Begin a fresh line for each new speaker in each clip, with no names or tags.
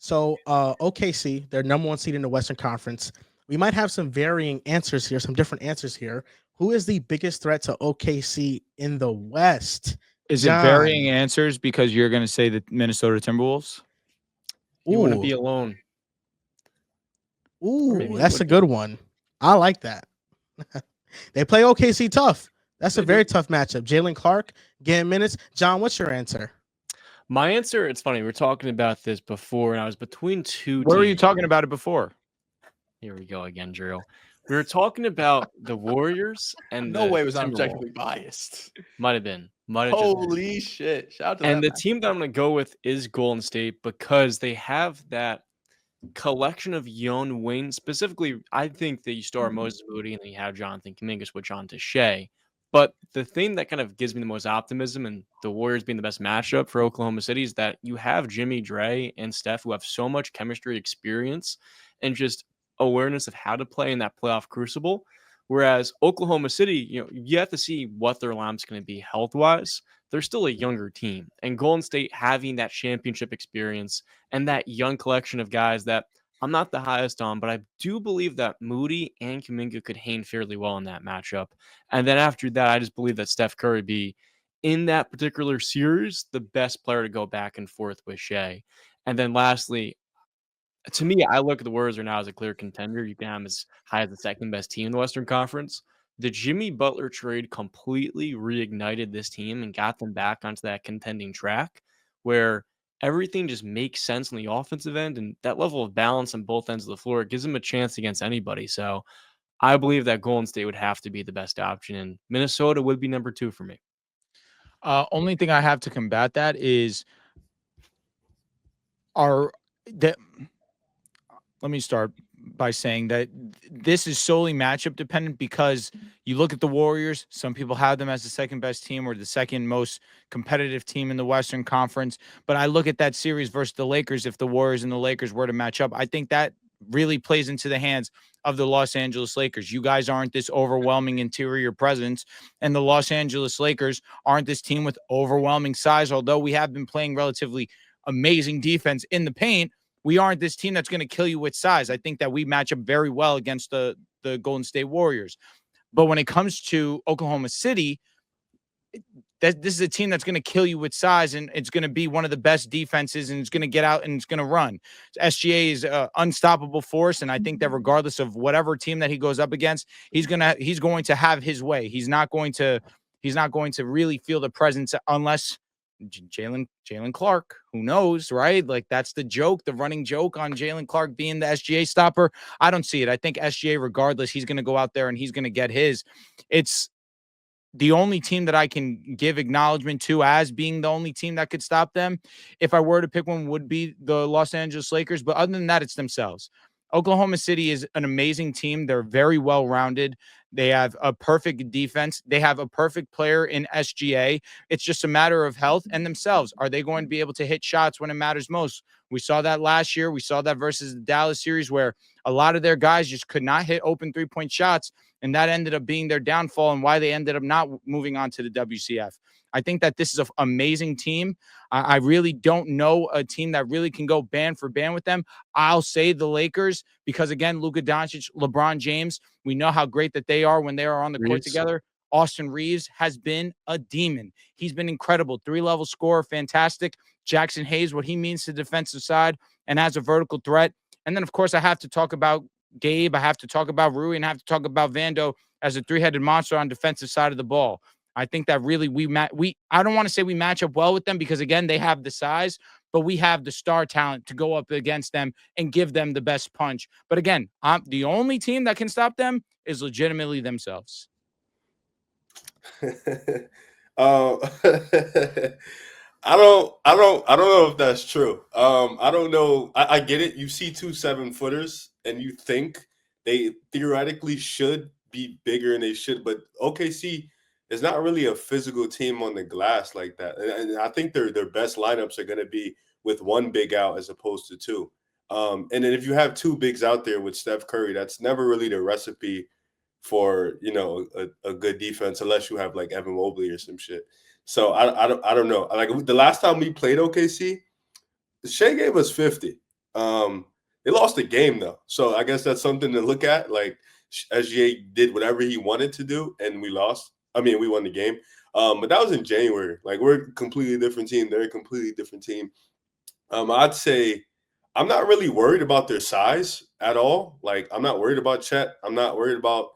So OKC, they're number one seed in the Western Conference. We might have some varying answers here, some different answers here. Who is the biggest threat to OKC in the West?
Is it varying
John.
answers because you're going to say the Minnesota Timberwolves?
You wouldn't
Ooh,
be alone. Or
ooh,
maybe you
that's a
would be.
good one. I like that. They play OKC tough. That's a
They do.
very tough matchup. Jalen Clark getting minutes. John, what's your answer?
My answer, it's funny, we were talking about this before, and I was between two
Where were you
teams.
talking about it before?
Here we go again, Drew. We were talking about the Warriors and
No
the
way was I
Timberwolves.
objectively biased.
Might have been. Might have just been.
Holy shit. Shout out to
And
that
the
man.
team that I'm going to go with is Golden State because they have that collection of young wings. Specifically, I think that you start Moses Moody and then you have Jonathan Kuminga switch on to Shea. But the thing that kind of gives me the most optimism and the Warriors being the best matchup for Oklahoma City is that you have Jimmy, Dre, and Steph who have so much chemistry experience and just awareness of how to play in that playoff crucible. Whereas Oklahoma City, you have to see what their lineup's going to be health wise. They're still a younger team, and Golden State having that championship experience and that young collection of guys that I'm not the highest on, but I do believe that Moody and Kuminga could hang fairly well in that matchup. And then after that, I just believe that Steph Curry be in that particular series the best player to go back and forth with Shea. And then lastly, to me, I look at the Warriors right now as a clear contender. You can have them as high as the second best team in the Western Conference. The Jimmy Butler trade completely reignited this team and got them back onto that contending track where everything just makes sense on the offensive end. And that level of balance on both ends of the floor gives them a chance against anybody. So I believe that Golden State would have to be the best option, and Minnesota would be number 2 for me.
Only thing I have to combat that is our that. Let me start by saying that this is solely matchup dependent because you look at the Warriors, some people have them as the second best team or the second most competitive team in the Western Conference. But I look at that series versus the Lakers. If the Warriors and the Lakers were to match up, I think that really plays into the hands of the Los Angeles Lakers. You guys aren't this overwhelming interior presence, and the Los Angeles Lakers aren't this team with overwhelming size, although we have been playing relatively amazing defense in the paint. We aren't this team that's going to kill you with size. I think that we match up very well against the Golden State Warriors. But when it comes to Oklahoma City, this is a team that's going to kill you with size, and it's going to be one of the best defenses, and it's going to get out and it's going to run. SGA is an unstoppable force, and I think that regardless of whatever team that he goes up against, he's going to have his way. He's not going to really feel the presence unless Jalen Clark, who knows, right? Like that's the joke, the running joke on Jalen Clark being the SGA stopper. I don't see it. I think SGA, regardless, he's going to go out there and he's going to get his. It's the only team that I can give acknowledgement to as being the only team that could stop them. If I were to pick one, would be the Los Angeles Lakers. But other than that, it's themselves. Oklahoma City is an amazing team. They're very well-rounded. They have a perfect defense. They have a perfect player in SGA. It's just a matter of health and themselves. Are they going to be able to hit shots when it matters most? We saw that last year. We saw that versus the Dallas series where a lot of their guys just could not hit open three-point shots, and that ended up being their downfall and why they ended up not moving on to the WCF. I think that this is an amazing team. I really don't know a team that really can go band for band with them. I'll say the Lakers because, again, Luka Doncic, LeBron James, we know how great that they are when they are on the court together. Austin Reeves has been a demon. He's been incredible. 3-level scorer, fantastic. Jackson Hayes, what he means to the defensive side and as a vertical threat. And then, of course, I have to talk about Gabe. I have to talk about Rui, and I have to talk about Vando as a 3-headed monster on defensive side of the ball. I think that really I don't want to say we match up well with them because, again, they have the size, but we have the star talent to go up against them and give them the best punch. But again, the only team that can stop them is legitimately themselves.
I don't know if that's true. I don't know. I get it. You see 2 7-footers and you think they theoretically should be bigger and they should, but OKC is not really a physical team on the glass like that. And I think their best lineups are going to be with one big out as opposed to 2. And then if you have 2 bigs out there with Steph Curry, that's never really the recipe for a good defense unless you have like Evan Mobley or some shit. So I don't know. Like the last time we played OKC, Shea gave us 50. They lost the game though, so I guess that's something to look at. Like SGA did whatever he wanted to do, and we lost. I mean, we won the game. But that was in January. Like we're a completely different team. They're a completely different team. I'd say I'm not really worried about their size at all. Like I'm not worried about Chet. I'm not worried about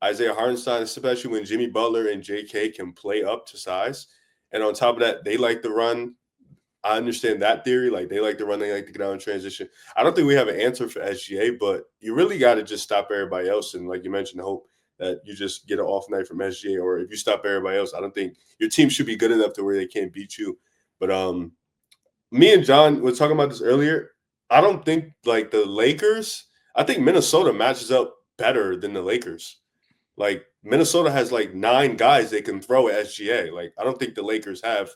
Isaiah Hartenstein, especially when Jimmy Butler and JK can play up to size. And on top of that, they like to run. I understand that theory. Like they like to run, they like to get out in transition. I don't think we have an answer for SGA, but you really got to just stop everybody else. And like you mentioned, hope that you just get an off night from SGA, or if you stop everybody else, I don't think your team should be good enough to where they can't beat you. But me and John were talking about this earlier. I don't think like the Lakers. I think Minnesota matches up better than the Lakers. Like Minnesota has like 9 guys they can throw at SGA. Like I don't think the Lakers have.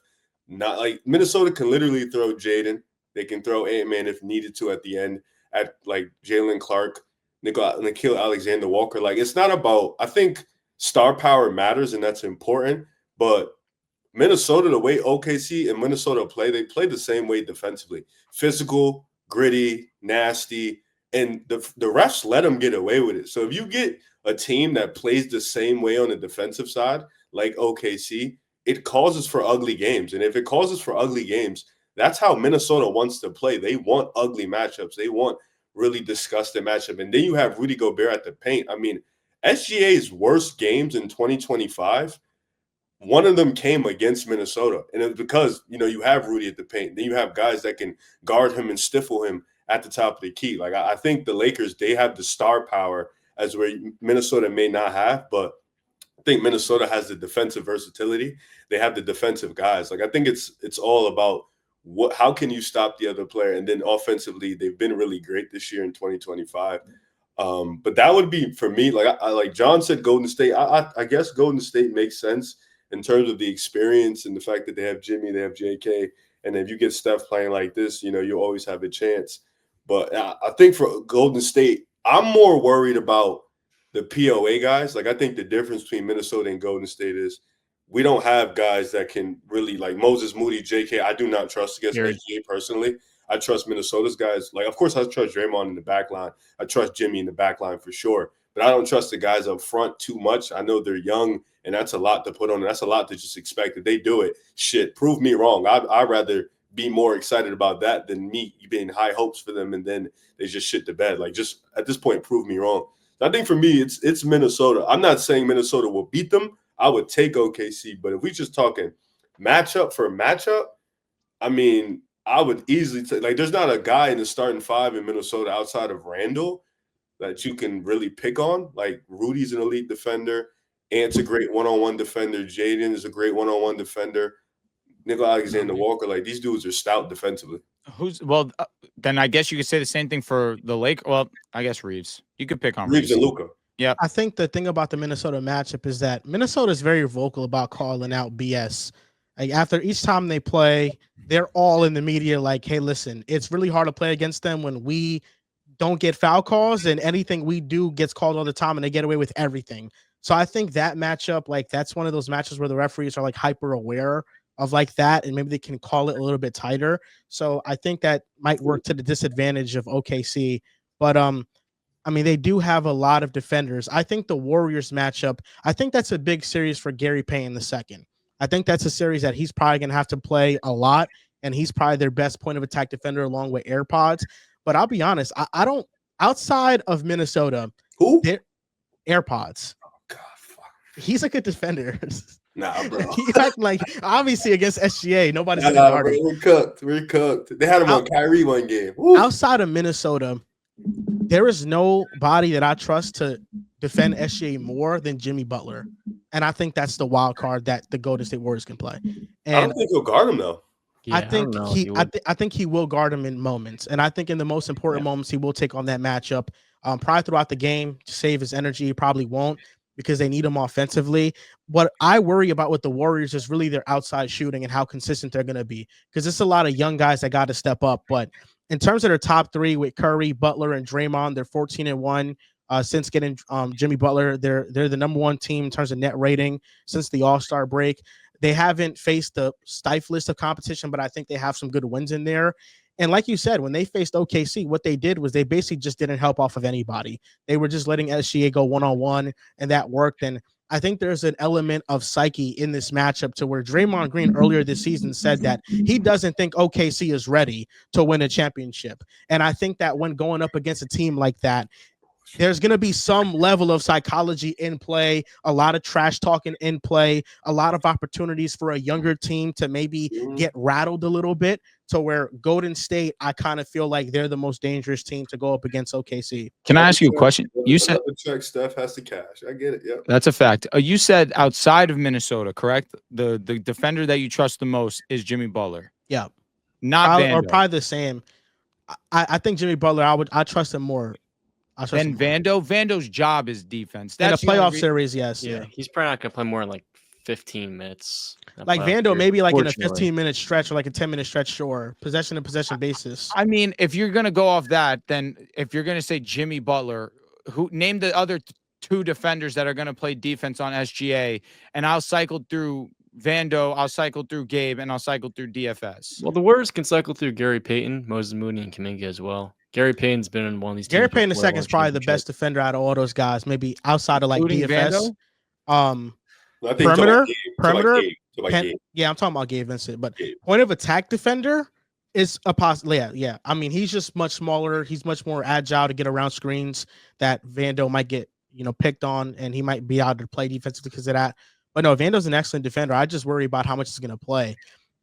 Not like Minnesota can literally throw Jaden. They can throw Ant-Man if needed to at the end at like Jalen Clark, Nikhil Alexander Walker. Like it's not about. I think star power matters and that's important. But Minnesota, the way OKC and Minnesota play, they play the same way defensively: physical, gritty, nasty, and the refs let them get away with it. So if you get a team that plays the same way on the defensive side, like OKC, it causes for ugly games. And if it causes for ugly games, that's how Minnesota wants to play. They want ugly matchups. They want really disgusting matchup. And then you have Rudy Gobert at the paint. I mean, SGA's worst games in 2025, one of them came against Minnesota. And it's because, you have Rudy at the paint. Then you have guys that can guard him and stifle him at the top of the key. Like I think the Lakers, they have the star power as where Minnesota may not have, but I think Minnesota has the defensive versatility. They have the defensive guys. Like I think it's all about how can you stop the other player, and then offensively they've been really great this year in 2025. But that would be for me. Like I like John said, Golden State. I guess Golden State makes sense in terms of the experience and the fact that they have Jimmy, they have JK, and if you get Steph playing like this, you always have a chance. But I think for Golden State, I'm more worried about the POA guys. Like I think the difference between Minnesota and Golden State is we don't have guys that can really like Moses Moody, JK. I do not trust against SGA personally. I trust Minnesota's guys. Like, of course, I trust Draymond in the back line. I trust Jimmy in the back line for sure. But I don't trust the guys up front too much. I know they're young, and that's a lot to put on. That's a lot to just expect. If they do it, shit, prove me wrong. I'd rather be more excited about that than me being high hopes for them, and then they just shit the bed. Like, just at this point, prove me wrong. I think for me, it's Minnesota. I'm not saying Minnesota will beat them. I would take OKC, but if we just talking matchup for matchup, I mean, I would easily take, like, there's not a guy in the starting 5 in Minnesota outside of Randall that you can really pick on. Like, Rudy's an elite defender. Ant's a great one-on-one defender. Jaden is a great one-on-one defender. Nikhil Alexander Walker, like, these dudes are stout defensively.
Then I guess you could say the same thing for the Lake. Well, I guess Reeves. You could pick on
Reeves and Luka.
Yeah.
I think the thing about the Minnesota matchup is that Minnesota is very vocal about calling out BS. Like after each time they play, they're all in the media like, hey, listen, it's really hard to play against them when we don't get foul calls, and anything we do gets called all the time and they get away with everything. So I think that matchup, like that's one of those matches where the referees are like hyper aware of like that, and maybe they can call it a little bit tighter. So I think that might work to the disadvantage of OKC. But I mean, they do have a lot of defenders. I think the Warriors matchup, I think that's a big series for Gary Payton II. I think that's a series that he's probably going to have to play a lot, and he's probably their best point of attack defender along with AirPods. But I'll be honest, I don't, outside of Minnesota, AirPods.
Oh, God, fuck.
He's a good defender.
Nah, bro.
He's acting like, obviously against SGA, nobody's going to guard him.
We're cooked. They had him on Kyrie one game. Woo.
Outside of Minnesota, there is nobody that I trust to defend SGA more than Jimmy Butler. And I think that's the wild card that the Golden State Warriors can play. And
I don't think he'll guard him, though.
Yeah, I think he will guard him in moments. And I think in the most important moments, he will take on that matchup. Probably throughout the game to save his energy. He probably won't because they need him offensively. What I worry about with the Warriors is really their outside shooting and how consistent they're going to be, because it's a lot of young guys that got to step up. But in terms of their top 3 with Curry, Butler, and Draymond, they're 14-1 since getting Jimmy Butler. They're the number 1 team in terms of net rating since the All-Star break. They haven't faced the stiff list of competition, but I think they have some good wins in there. And like you said, when they faced OKC, what they did was they basically just didn't help off of anybody. They were just letting SGA go one-on-one, and that worked. And I think there's an element of psyche in this matchup to where Draymond Green earlier this season said that he doesn't think OKC is ready to win a championship. And I think that when going up against a team like that, there's going to be some level of psychology in play, a lot of trash talking in play, a lot of opportunities for a younger team to maybe get rattled a little bit, to where Golden State, I kind of feel like they're the most dangerous team to go up against OKC.
Can I ask you a question? You said
check Steph has the cash. I get it. Yeah,
that's a fact. You said outside of Minnesota, correct? The defender that you trust the most is Jimmy Butler.
Yeah,
not
probably,
Vando.
or probably the same. I think Jimmy Butler, I trust him more.
And Vando's job is defense.
That's in a playoff series, yes.
Yeah, he's probably not going to play more than like 15 minutes.
Like Vando, maybe like in a 15-minute stretch or like a 10-minute stretch, sure. Possession to possession basis.
I mean, if you're going to go off that, then if you're going to say Jimmy Butler, who name the other two defenders that are going to play defense on SGA, and I'll cycle through Vando, I'll cycle through Gabe, and I'll cycle through DFS.
Well, the Warriors can cycle through Gary Payton, Moses Moody, and Kuminga as well. Gary Payton's been in one of these.
Gary Payton the second is probably the best defender out of all those guys, maybe outside of like
including
DFS.
Vando?
Perimeter. Yeah, I'm talking about Gabe Vincent, but point of attack defender is a possibility. Yeah. I mean, he's just much smaller. He's much more agile to get around screens that Vando might get, picked on, and he might be able to play defensively because of that. But no, Vando's an excellent defender. I just worry about how much he's going to play.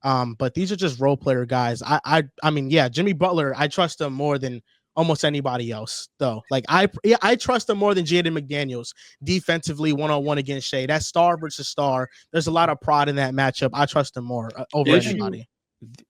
But these are just role player guys. I mean, yeah, Jimmy Butler, I trust him more than almost anybody else, though. Like I trust him more than Jaden McDaniels defensively one-on-one against Shea. That's star versus star. There's a lot of pride in that matchup. I trust him more over anybody.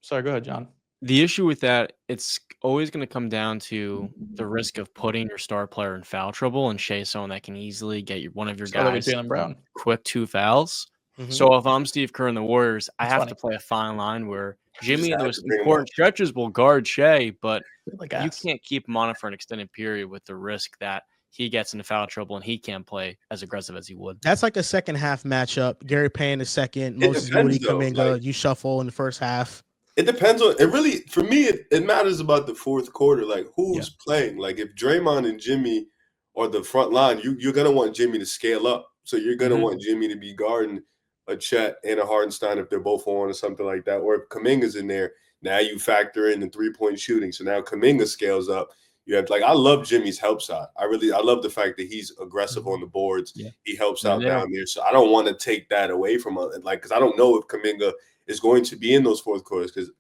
Sorry, go ahead, John.
The issue with that, it's always going to come down to the risk of putting your star player in foul trouble, and Shea someone that can easily get one of your guys
Jaylen Brown
quick 2 fouls. Mm-hmm. So if I'm Steve Kerr and the Warriors, I have to play a fine line where Jimmy in those important stretches will guard Shea, but you can't keep him on it for an extended period with the risk that he gets into foul trouble and he can't play as aggressive as he would.
That's like a second half matchup. Gary Payne the second, Moses Moody Kuminga, you shuffle in the first half.
It depends on it. Really, for me, it matters about the fourth quarter. Like who's playing. Like if Draymond and Jimmy are the front line, you're gonna want Jimmy to scale up. So you're gonna want Jimmy to be guarding a Chet and a Hardenstein if they're both on or something like that. Or if Kuminga's in there, now you factor in the 3-point shooting. So now Kuminga scales up. You have I love Jimmy's help side. I love the fact that he's aggressive on the boards. Yeah. He helps out down there. So I don't want to take that away from him. Because I don't know if Kuminga is going to be in those fourth quarters because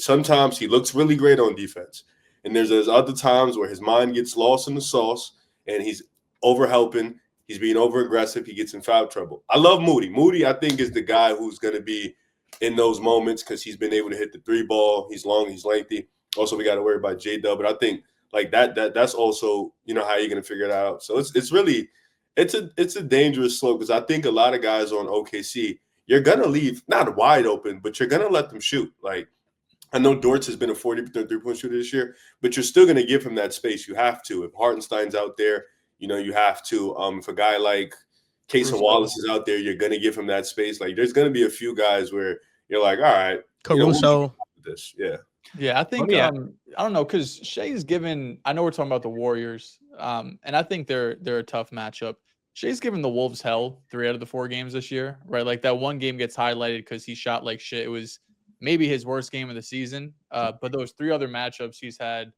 sometimes he looks really great on defense. And there's other times where his mind gets lost in the sauce and he's over helping. He's being over aggressive. He gets in foul trouble. I love Moody. Moody, I think, is the guy who's going to be in those moments because he's been able to hit the 3-ball. He's long, he's lengthy. Also, we got to worry about J-Dub, but I think that's also how you're going to figure it out. So it's really a dangerous slope because I think a lot of guys on OKC, you're going to leave not wide open, but you're going to let them shoot. Like I know Dortz has been a 40% 3-point shooter this year, but you're still going to give him that space. You have to. If Hartenstein's out there, you have to. If a guy like Casey Wallace is out there, you're going to give him that space. Like there's going to be a few guys where you're like, all right,
Caruso.
This, yeah.
Yeah, I think I don't know because Shea's given. I know we're talking about the Warriors, and I think they're a tough matchup. Shea's given the Wolves hell 3 out of the 4 games this year, right? Like that one game gets highlighted because he shot like shit. It was maybe his worst game of the season. But those 3 other matchups, he's had,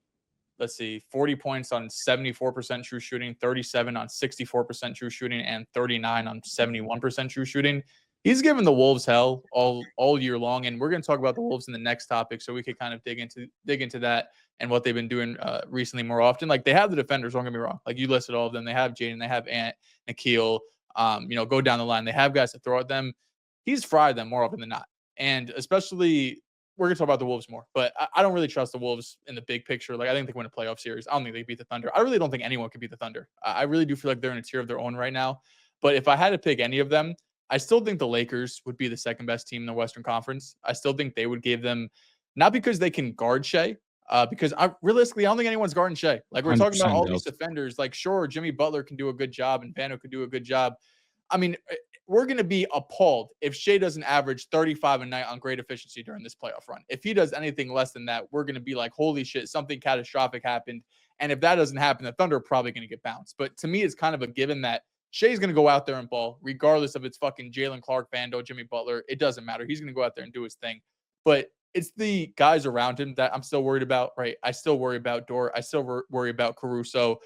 40 points on 74% true shooting, 37 on 64% true shooting, and 39 on 71% true shooting. He's given the Wolves hell all year long, and we're going to talk about the Wolves in the next topic, so we could kind of dig into that and what they've been doing recently more often. Like they have the defenders, don't get me wrong. Like you listed all of them. They have Jaden, they have Ant, Nikhil. Go down the line. They have guys to throw at them. He's fried them more often than not, and especially we're going to talk about the Wolves more. But I don't really trust the Wolves in the big picture. Like I think they win a playoff series. I don't think they beat the Thunder. I really don't think anyone can beat the Thunder. I really do feel like they're in a tier of their own right now. But if I had to pick any of them, I still think the Lakers would be the second best team in the Western Conference. I still think they would give them, not because they can guard Shea, because I don't think anyone's guarding Shea. Like we're talking about all these defenders. Like sure, Jimmy Butler can do a good job and Vando could do a good job. I mean, we're going to be appalled if Shea doesn't average 35 a night on great efficiency during this playoff run. If he does anything less than that, we're going to be like, holy shit, something catastrophic happened. And if that doesn't happen, the Thunder are probably going to get bounced. But to me, it's kind of a given that Shea's going to go out there and ball, regardless of it's fucking Jalen Clark, Vando, Jimmy Butler. It doesn't matter. He's going to go out there and do his thing. But it's the guys around him that I'm still worried about, right? I still worry about Dort. I still worry about Caruso.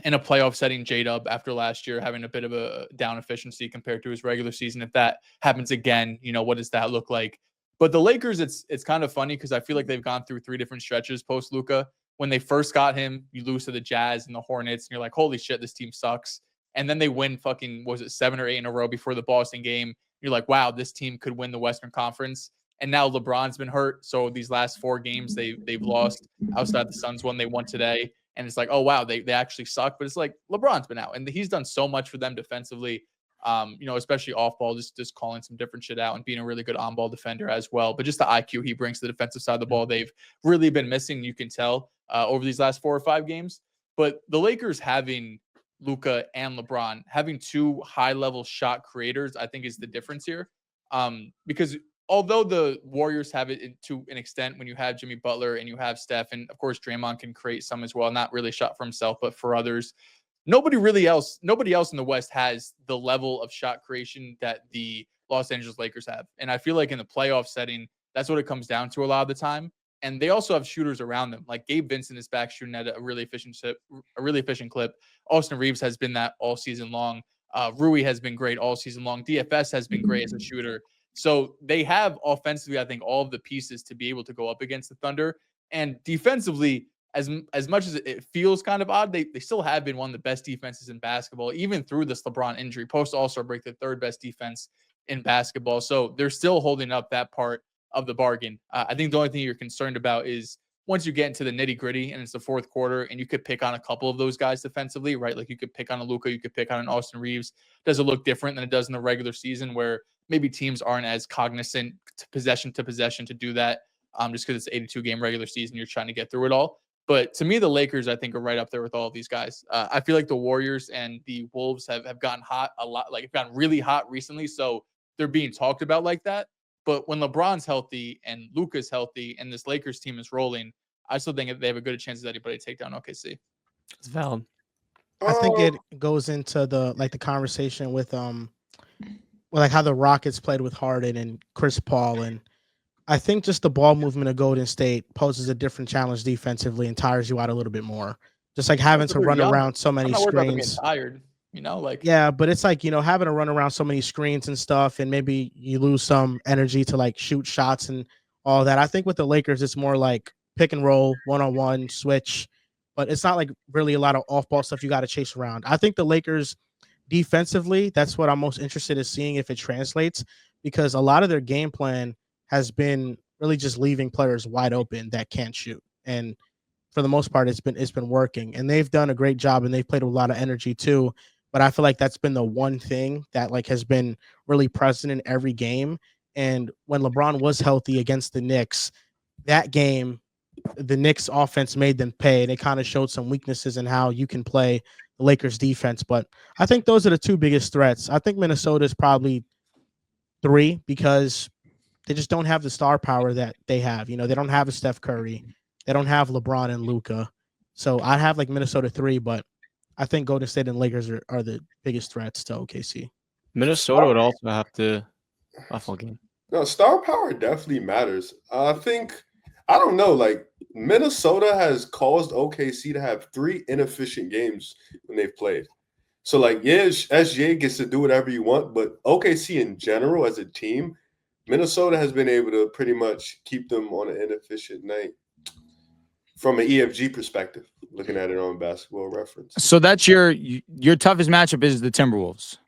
In a playoff setting, J-Dub after last year having a bit of a down efficiency compared to his regular season. If that happens again, what does that look like? But the Lakers, it's kind of funny because I feel like they've gone through 3 different stretches post Luka. When they first got him, you lose to the Jazz and the Hornets, and you're like, holy shit, this team sucks. And then they win fucking, 7 or 8 in a row before the Boston game. You're like, wow, this team could win the Western Conference. And now LeBron's been hurt. So these last 4 games they've lost. Outside the Suns one, they won today. And it's like, oh, wow, they actually suck. But it's like LeBron's been out. And he's done so much for them defensively, especially off ball, just calling some different shit out and being a really good on-ball defender as well. But just the IQ he brings to the defensive side of the ball, they've really been missing, you can tell, over these last 4 or 5 games. But the Lakers having Luka and LeBron, having 2 high-level shot creators, I think is the difference here. Because although the Warriors have it to an extent when you have Jimmy Butler and you have Steph, and of course Draymond can create some as well, not really shot for himself, but for others, nobody else in the West has the level of shot creation that the Los Angeles Lakers have. And I feel like in the playoff setting, that's what it comes down to a lot of the time. And they also have shooters around them. Like Gabe Vincent is back shooting at a really efficient clip. Austin Reeves has been that all season long. Rui has been great all season long. DFS has been great as a shooter. So they have offensively, I think, all of the pieces to be able to go up against the Thunder. And defensively, as much as it feels kind of odd, they still have been one of the best defenses in basketball, even through this LeBron injury. Post All-Star break, the 3rd best defense in basketball. So they're still holding up that part of the bargain. I think the only thing you're concerned about is once you get into the nitty-gritty and it's the 4th quarter and you could pick on a couple of those guys defensively, right? Like you could pick on a Luka, you could pick on an Austin Reeves. Does it look different than it does in the regular season where maybe teams aren't as cognizant to possession to do that just because it's an 82-game regular season. You're trying to get through it all. But to me, the Lakers, I think, are right up there with all of these guys. I feel like the Warriors and the Wolves have gotten hot a lot, like gotten really hot recently. So they're being talked about like that. But when LeBron's healthy and Luka's healthy and this Lakers team is rolling, I still think they have a good chance of anybody to take down OKC.
It's valid.
I think it goes into the conversation with how the Rockets played with Harden and Chris Paul, and I think just the ball movement of Golden State poses a different challenge defensively and tires you out a little bit more. Just like having to run around so many screens.
Tired,
yeah, but it's like having to run around so many screens and stuff, and maybe you lose some energy to like shoot shots and all that. I think with the Lakers, it's more like pick and roll, 1-on-1 switch, but it's not like really a lot of off-ball stuff you got to chase around. I think the Lakers defensively, that's what I'm most interested in seeing if it translates, because a lot of their game plan has been really just leaving players wide open that can't shoot. And for the most part, it's been working, and they've done a great job, and they've played with a lot of energy too. But I feel like that's been the one thing that has been really present in every game. And when LeBron was healthy against the Knicks, that game, the Knicks offense made them pay. They kind of showed some weaknesses in how you can play the Lakers defense. But I think those are the 2 biggest threats. I think Minnesota is probably 3 because they just don't have the star power that they have. They don't have a Steph Curry. They don't have LeBron and Luka. So I have Minnesota 3, but I think Golden State and Lakers are the biggest threats to OKC.
Minnesota would also have to game.
No, star power definitely matters. I don't know, Minnesota has caused OKC to have 3 inefficient games when they've played. So SGA gets to do whatever you want, but OKC in general as a team, Minnesota has been able to pretty much keep them on an inefficient night from an EFG perspective, looking at it on Basketball Reference.
So that's your toughest matchup is the Timberwolves.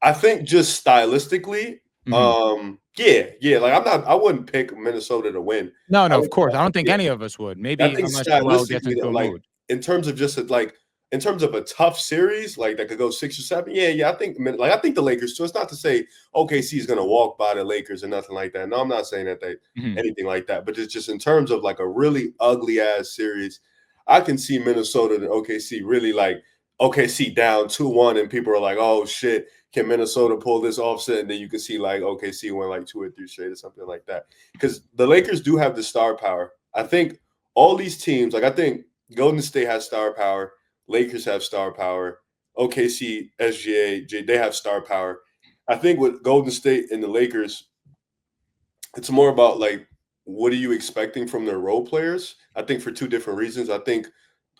I think just stylistically, I wouldn't pick Minnesota to win.
No, of course. I don't think any of us would. Maybe
I think stylistically, in terms of just in terms of a tough series, that could go 6 or 7. I think the Lakers too. It's not to say OKC is going to walk by the Lakers or nothing like that. No, I'm not saying that anything like that. But it's just in terms of a really ugly ass series, I can see Minnesota and OKC really OKC down 2-1, and people are like, "Oh shit, can Minnesota pull this offset?" And then you can see like OKC win like 2 or 3 straight or something like that. Because the Lakers do have the star power. I think all these teams, like I think Golden State has star power, Lakers have star power, OKC, SGA, they have star power. I think with Golden State and the Lakers, it's more about like what are you expecting from their role players? I think for 2 different reasons. I think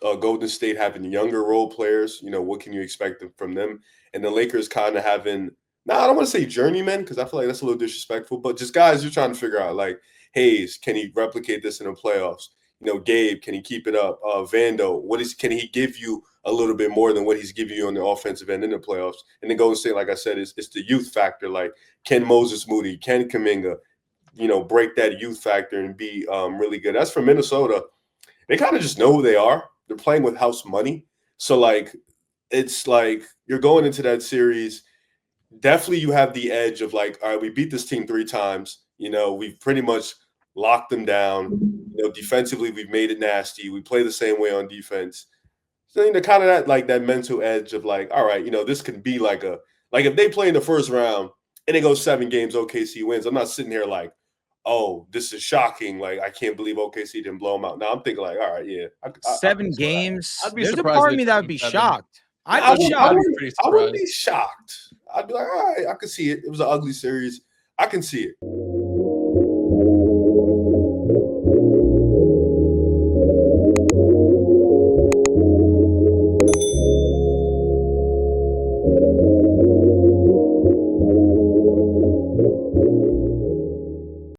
Golden State having younger role players, what can you expect from them? And the Lakers kind of having, I don't want to say journeymen because I feel like that's a little disrespectful, but just guys you're trying to figure out like Hayes, can he replicate this in the playoffs? Gabe, can he keep it up? Vando, can he give you a little bit more than what he's giving you on the offensive end in the playoffs? And then Golden State, like I said, it's the youth factor. Like, can Moses Moody, can Kuminga, break that youth factor and be really good? As for Minnesota, they kind of just know who they are. They're playing with house money. So, like, it's like you're going into that series. Definitely you have the edge of like, all right, we beat this team 3 times. We've pretty much locked them down. Defensively, we've made it nasty. We play the same way on defense. So, kind of that mental edge of like, all right, this can be like if they play in the first round and it goes 7 games, OKC wins. I'm not sitting here like, oh, this is shocking. Like, I can't believe OKC didn't blow them out. Now I'm thinking like, all right, yeah.
7 games.
I'd be
There's a
surprised
part
if
of me
it
that
took
would be
7.
shocked.
I
I'd be shocked.
wouldn't be shocked. I'd be like, all right, I could see it. It was an ugly series. I can see it.